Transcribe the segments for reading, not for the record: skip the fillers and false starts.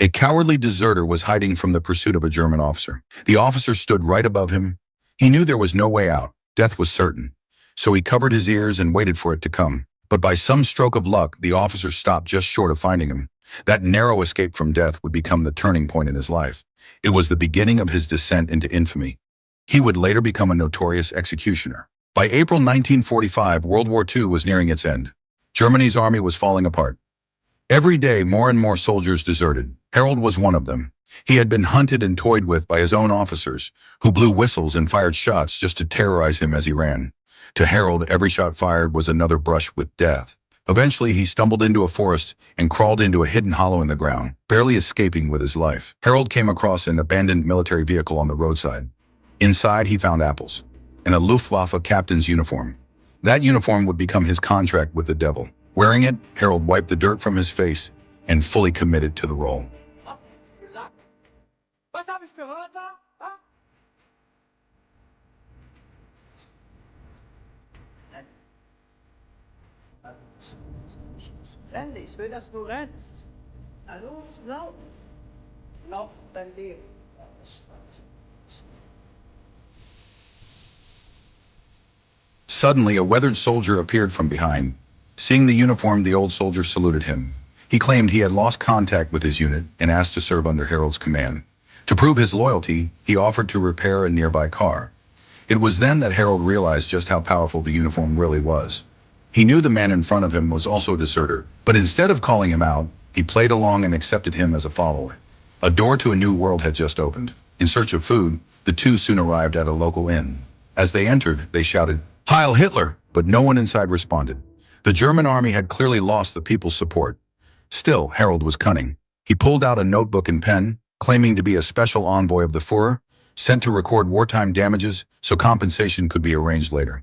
A cowardly deserter was hiding from the pursuit of a German officer. The officer stood right above him. He knew there was no way out. Death was certain. So he covered his ears and waited for it to come. But by some stroke of luck, the officer stopped just short of finding him. That narrow escape from death would become the turning point in his life. It was the beginning of his descent into infamy. He would later become a notorious executioner. By April 1945, World War II was nearing its end. Germany's army was falling apart. Every day, more and more soldiers deserted. Harold was one of them. He had been hunted and toyed with by his own officers, who blew whistles and fired shots just to terrorize him as he ran. To Harold, every shot fired was another brush with death. Eventually, he stumbled into a forest and crawled into a hidden hollow in the ground, barely escaping with his life. Harold came across an abandoned military vehicle on the roadside. Inside, he found apples and a Luftwaffe captain's uniform. That uniform would become his contract with the devil. Wearing it, Harold wiped the dirt from his face and fully committed to the role. Was gesagt? Was habe ich gehört da? Ah? Renn, ich will, dass du rennst. Na los, lauf. Lauf dein Leben. Suddenly, a weathered soldier appeared from behind. Seeing the uniform, the old soldier saluted him. He claimed he had lost contact with his unit and asked to serve under Harold's command. To prove his loyalty, he offered to repair a nearby car. It was then that Harold realized just how powerful the uniform really was. He knew the man in front of him was also a deserter, but instead of calling him out, he played along and accepted him as a follower. A door to a new world had just opened. In search of food, the two soon arrived at a local inn. As they entered, they shouted, "Heil Hitler!" But no one inside responded. The German army had clearly lost the people's support. Still, Harold was cunning. He pulled out a notebook and pen, claiming to be a special envoy of the Fuhrer, sent to record wartime damages so compensation could be arranged later.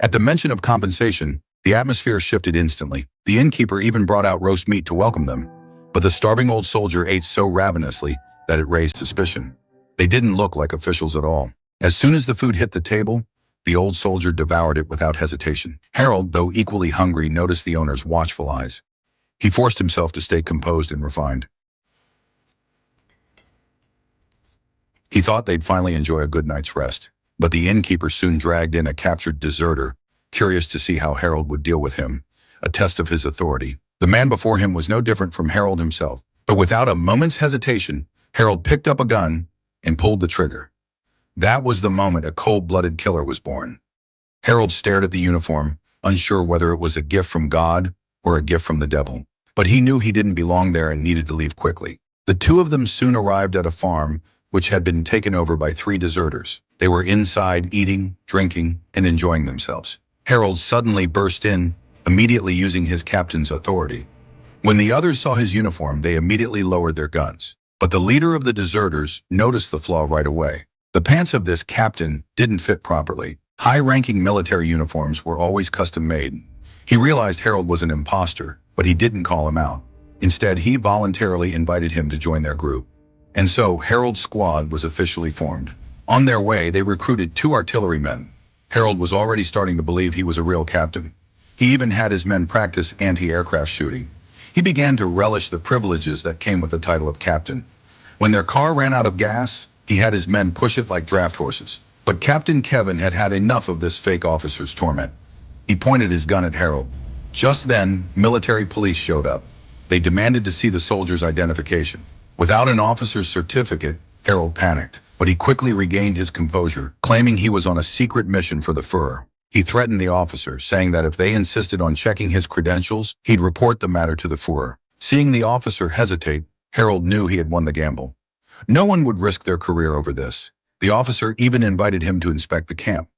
At the mention of compensation, the atmosphere shifted instantly. The innkeeper even brought out roast meat to welcome them. But the starving old soldier ate so ravenously that it raised suspicion. They didn't look like officials at all. As soon as the food hit the table, the old soldier devoured it without hesitation. Harold, though equally hungry, noticed the owner's watchful eyes. He forced himself to stay composed and refined. He thought they'd finally enjoy a good night's rest, but the innkeeper soon dragged in a captured deserter, curious to see how Harold would deal with him, a test of his authority. The man before him was no different from Harold himself, but without a moment's hesitation, Harold picked up a gun and pulled the trigger. That was the moment a cold-blooded killer was born. Harold stared at the uniform, unsure whether it was a gift from God or a gift from the devil. But he knew he didn't belong there and needed to leave quickly. The two of them soon arrived at a farm which had been taken over by 3 deserters. They were inside, eating, drinking, and enjoying themselves. Harold suddenly burst in, immediately using his captain's authority. When the others saw his uniform, they immediately lowered their guns. But the leader of the deserters noticed the flaw right away. The pants of this captain didn't fit properly. High-ranking military uniforms were always custom-made. He realized Harold was an imposter, but he didn't call him out. Instead, he voluntarily invited him to join their group. And so, Harold's squad was officially formed. On their way, they recruited 2 artillerymen. Harold was already starting to believe he was a real captain. He even had his men practice anti-aircraft shooting. He began to relish the privileges that came with the title of captain. When their car ran out of gas, he had his men push it like draft horses. But Captain Kevin had had enough of this fake officer's torment. He pointed his gun at Harold. Just then, military police showed up. They demanded to see the soldier's identification. Without an officer's certificate, Harold panicked, but he quickly regained his composure, claiming he was on a secret mission for the Fuhrer. He threatened the officer, saying that if they insisted on checking his credentials, he'd report the matter to the Fuhrer. Seeing the officer hesitate, Harold knew he had won the gamble. No one would risk their career over this. The officer even invited him to inspect the camp.